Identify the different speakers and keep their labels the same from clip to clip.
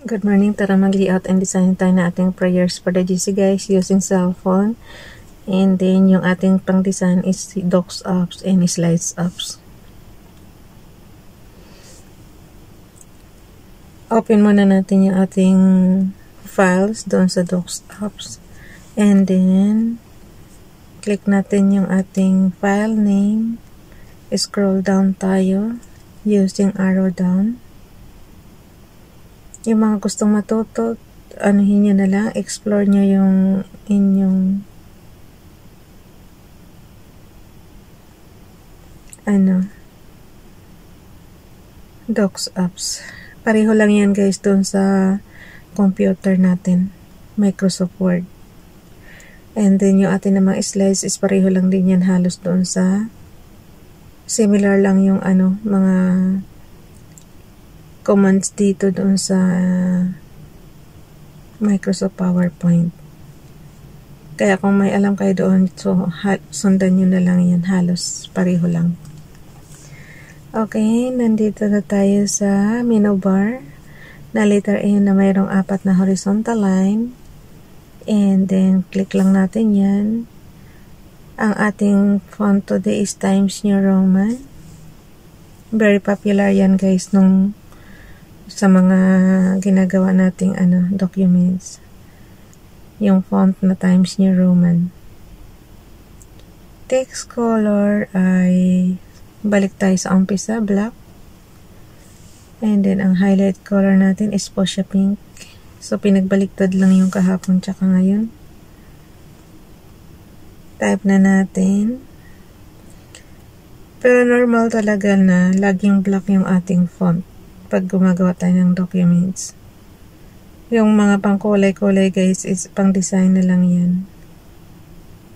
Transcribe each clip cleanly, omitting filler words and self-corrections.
Speaker 1: Good morning, tara mag-layout and design tayo na ating prayers for the GC guys using cellphone. And then yung ating pang design is docs apps and slides apps. Open muna natin yung ating files doon sa docs apps. And then click natin yung ating file name. Scroll down tayo using arrow down. Yung mga gustong matuto, anuhin nyo na lang, explore nyo yung inyong docs apps. Pareho lang yan guys doon sa computer natin, Microsoft Word. And then yung atin namang slides is pareho lang din yan halos doon sa similar lang yung mga commands dito doon sa Microsoft PowerPoint. Kaya kung may alam kayo doon, so sundan nyo na lang yan, halos pareho lang. Okay, nandito na tayo sa menu bar na letter A na mayroong 4 na horizontal line. And then click lang natin yan. Ang ating font today is Times New Roman. Very popular yan guys sa mga ginagawa nating documents. Yung font na Times New Roman. Text color ay balik tayo sa umpisa, black. And then ang highlight color natin is fuchsia pink. So pinagbaliktad lang yung kahapon tsaka ngayon. Type na natin. Pero normal talaga na laging black yung ating font pag gumagawa tayo ng documents. Yung mga pang kulay-kulay guys is pang design na lang yan.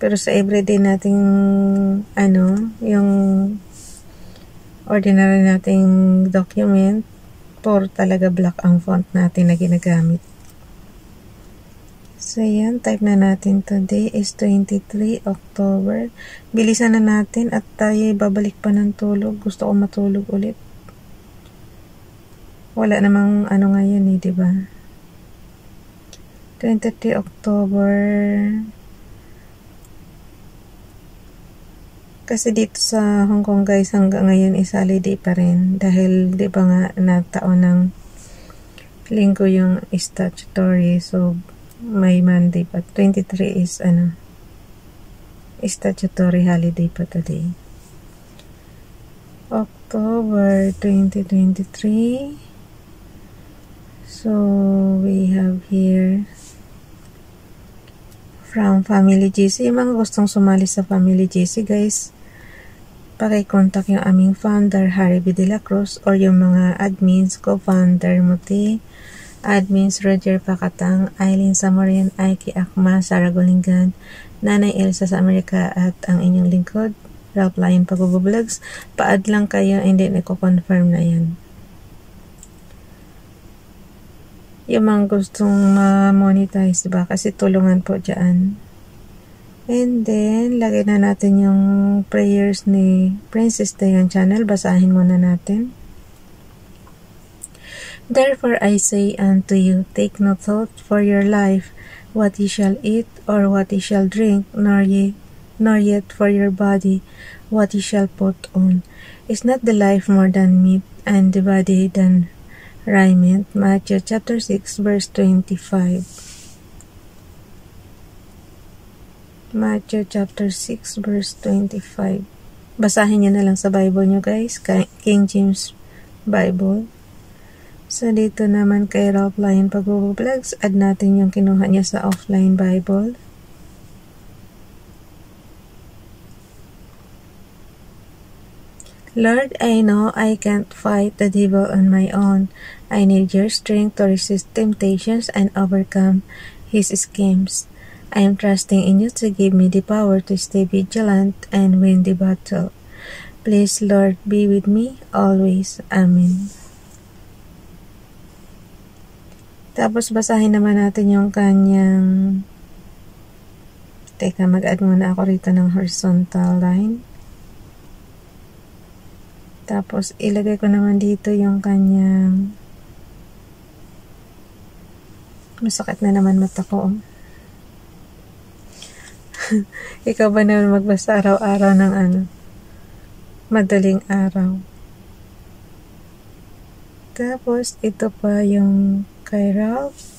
Speaker 1: Pero sa everyday nating yung ordinary nating document, puro talaga black ang font natin na ginagamit. So yan, type na natin today is 23 October. Bilisan na natin at tayo babalik pa ng tulog. Gusto ko matulog ulit. Wala namang ngayon diba? 23 October. Kasi dito sa Hong Kong guys, hanggang ngayon is holiday pa rin. Dahil diba nga na taon ng linggo yung statutory. So, may Monday pa. 23 is statutory holiday pa today. October 2023. So, we have here from Family GC. Yung mga gustong sumali sa Family GC, guys, pakicontact yung aming founder, Harry B. De La Cruz, or yung mga admins, co-founder, Muti, admins, Roger Pacatang, Eileen Samorian, Aiki Akma, Sarah Golingan, Nanay Elsa sa Amerika, at ang inyong lingkod, Ralph Lion Pag-Vlogs. Pa-add lang kayo and then i-confirm na yan. Yung mga gustong ma-monetize, diba? Kasi tulungan po dyan. And then, lagay na natin yung prayers ni Princess Dayan Channel. Basahin muna natin. Therefore I say unto you, take no thought for your life, what ye shall eat, or what ye shall drink, nor yet for your body, what ye shall put on. Is not the life more than meat, and the body than raiment? Matthew chapter 6 verse 25. Matthew chapter 6 verse 25. Basahin nyo na lang sa Bible nyo guys, King James Bible. So dito naman kay Ralph Lion Pag-Vlogs, add natin yung kinuha niya sa offline Bible. Lord, I know I can't fight the devil on my own. I need your strength to resist temptations and overcome his schemes. I am trusting in you to give me the power to stay vigilant and win the battle. Please, Lord, be with me always. Amen. Tapos basahin naman natin yung kanyang... Teka, mag-add muna ako rito ng horizontal line. Tapos, ilagay ko naman dito yung kanyang Masakit na naman mata ko. Ikaw ba naman magbasa araw-araw ng madaling araw? Tapos, ito pa yung kay Ralph.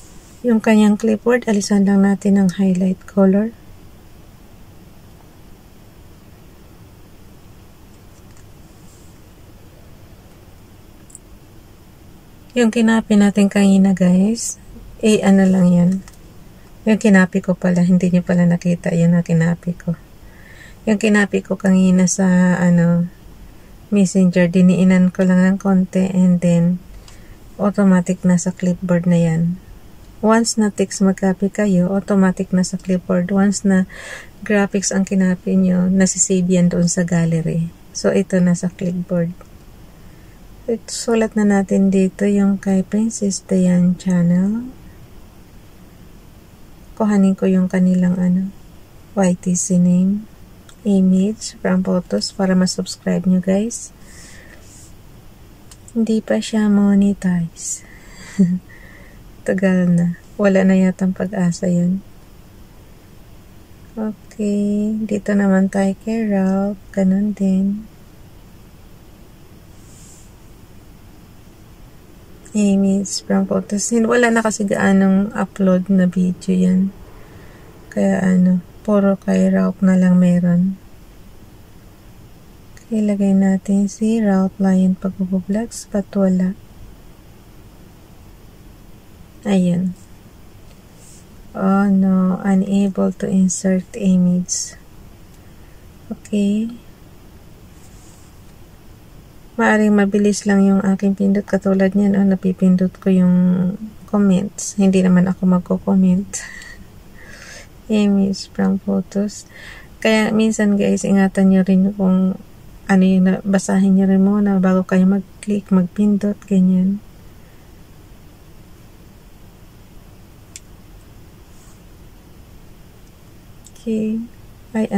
Speaker 1: Yung kanyang clipboard, alisan lang natin ang highlight color. Yung kinapi natin kanina guys, ano lang yan. Yung kinapi ko pala, hindi nyo pala nakita yun na kinapi ko. Yung kinapi ko kanina sa Messenger, diniinan ko lang ng konti and then automatic na sa clipboard na yan. Once na text mag-copy kayo, automatic na sa clipboard. Once na graphics ang kinapi nyo, nasisave yan doon sa gallery. So, ito na sa clipboard. Sulat na natin dito yung kay Princess Diane channel. Kuhanin ko yung kanilang YTC name, image from photos para ma-subscribe nyo guys. Hindi pa siya monetize. Tagal na. Wala na yatang pag-asa yun. Okay. Dito naman tayo kay Ralph. Ganun din. Image from photos. Wala na kasi gaanong upload na video yan. Kaya puro kay Ralph na lang meron. Ilagay natin si Ralph Lion Pag-vlogs, but wala. Ayan. Oh no, unable to insert image. Okay. Maaring mabilis lang yung aking pindot katulad niyan. Napipindot ko yung comments. Hindi naman ako magko-comment. Image from photos. Kaya minsan guys, ingatan nyo rin kung yung basahin nyo rin muna bago kayo mag-click, magpindot, ganyan. Okay. Ay,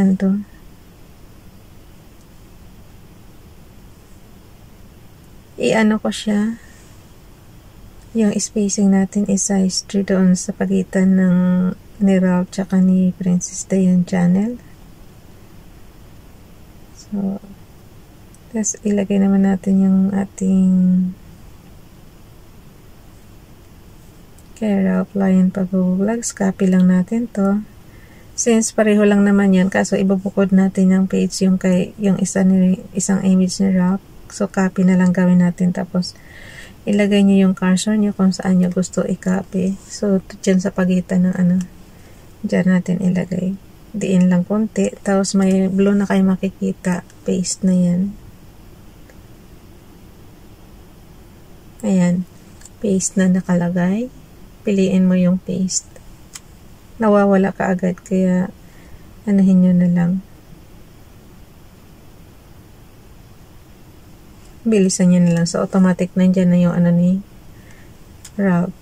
Speaker 1: ko siya. Yung spacing natin is size 3 doon sa pagitan ng ni Ralph tsaka ni Princess Diane channel. So, tapos ilagay naman natin yung ating kay Ralph Lion Pag-vlogs. Copy lang natin to. Since pareho lang naman yan, kaso ibubukod natin yung page yung isang image ni Ralph. So, copy na lang gawin natin. Tapos, ilagay nyo yung cursor nyo kung saan nyo gusto i-copy. So, dyan sa pagitan ng dyan natin ilagay. Diin lang konti. Tapos, may blue na kayo makikita. Paste na yan. Ayan. Paste na nakalagay. Piliin mo yung paste. Nawawala ka agad. Kaya, anuhin nyo na lang. Bilisan nyo na lang. So, automatic nandyan na yung ni Ralph.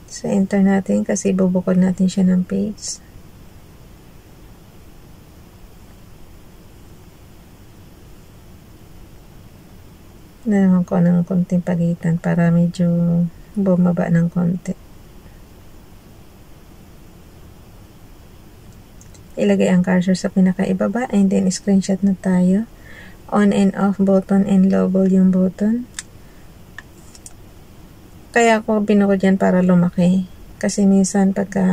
Speaker 1: So, enter natin kasi bubukod natin siya ng page. Na naman ko ng konting pagitan para medyo bumaba ng konti. Ilagay ang cursor sa pinakaibaba and then screenshot na tayo. On and off button and low volume button. Kaya ako binukod yan para lumaki. Kasi minsan pagka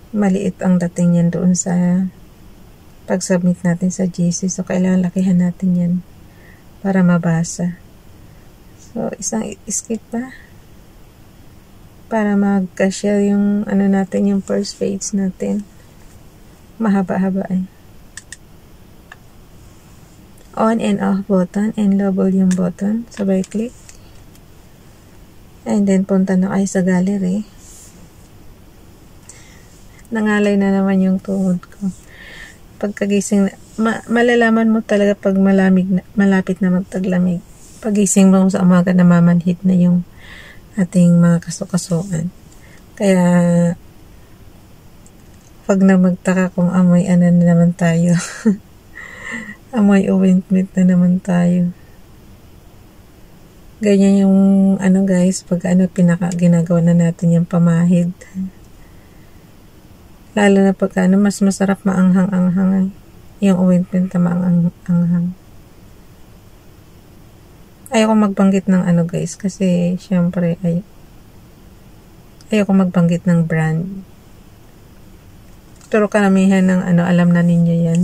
Speaker 1: maliit ang dating yan doon sa pag-submit natin sa GC. So, kailangan lakihan natin yan para mabasa. So, isang skip pa para mag-cashier yung natin, yung first page natin. Mahaba-haba On and off button and low volume button. Sabay click. And then punta na kayo sa gallery. Nangalay na naman yung tuhod ko. Pagkagising, malalaman mo talaga pag malapit na magtaglamig. Pagising mo sa umaga, namamanhid na yung ating mga kasukasuan. Kaya, pag na magtaka kung amoy na naman tayo. Amoy ointment na naman tayo. Ganyan yung ano guys, pag ano ginagawa na natin yung pamahid. Lalo na pag ano, mas masarap maanghang-anghang yung ointment na maanghang. Ayoko magbanggit ng ano guys, kasi syempre ayoko magbanggit ng brand. Pero karamihan ng ano, alam na ninyo yan.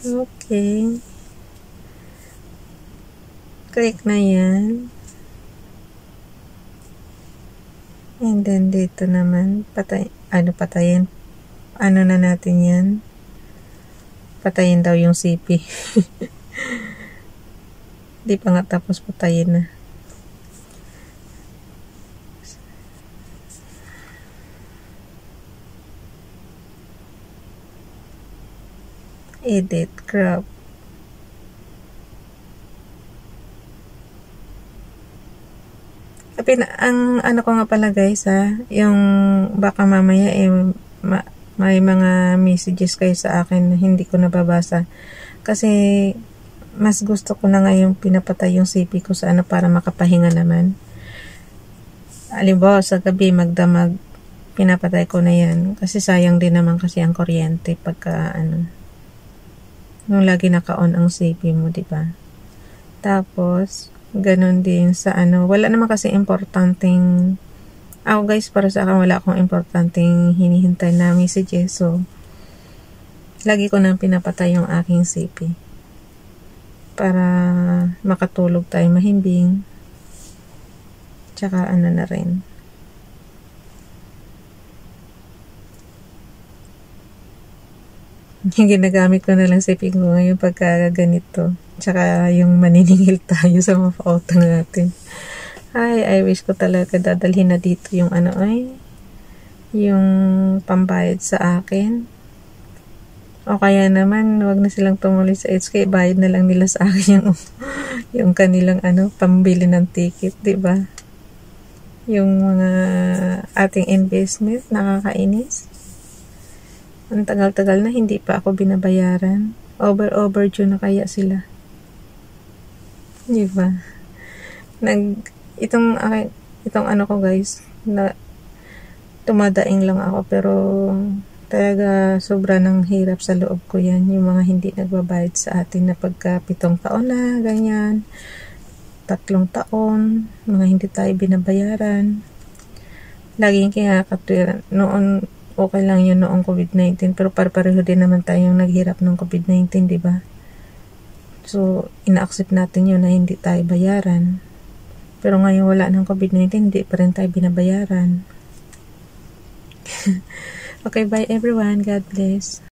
Speaker 1: Okay. Click na yan. And then dito naman, patayin. Ano na natin yan? Patayin daw yung CP. Di pa nga tapos patayin na. Edit, crop. Ang ano ko nga pala guys yung baka mamaya may mga messages kayo sa akin na hindi ko nababasa. Kasi mas gusto ko na ngayon pinapatay yung CP ko sa ano para makapahinga naman. Halimbawa sa gabi magdamag, pinapatay ko na yan. Kasi sayang din naman kasi ang kuryente pagka ano, nung lagi naka-on ang CP mo, diba? Tapos, ganun din sa ano, wala naman kasi importanteng, ako guys, para sa akin wala akong importanteng hinihintay na messages, so lagi ko nang pinapatay yung aking CP para makatulog tayo mahimbing, tsaka ano na rin, yung ginagamit ko na lang CP ko ngayon pagka ganito. Tsaka yung maniningil tayo sa mga pautang natin. I wish ko talaga dadalhin na dito yung ano yung pambayad sa akin. O kaya naman, wag na silang tumuloy sa HK, bayad na lang nila sa akin yung kanilang ano, pambili ng ticket, diba? Yung mga ating investment, nakakainis. Ang tagal-tagal na hindi pa ako binabayaran. Overdue na kaya sila. Diba? Itong ano ko guys, na tumadaing lang ako, pero talaga sobra ng hirap sa loob ko yan. Yung mga hindi nagbabayad sa atin na pagka 7 taon na, ganyan. 3 taon, mga hindi tayo binabayaran. Laging kinakatwiran. Noon, okay lang yun noong COVID-19, pero pareho din naman tayong naghirap ng COVID-19, diba? So, ina-accept natin yun na hindi tayo bayaran. Pero ngayon wala ng COVID-19, hindi pa rin tayo binabayaran. Okay, bye everyone. God bless.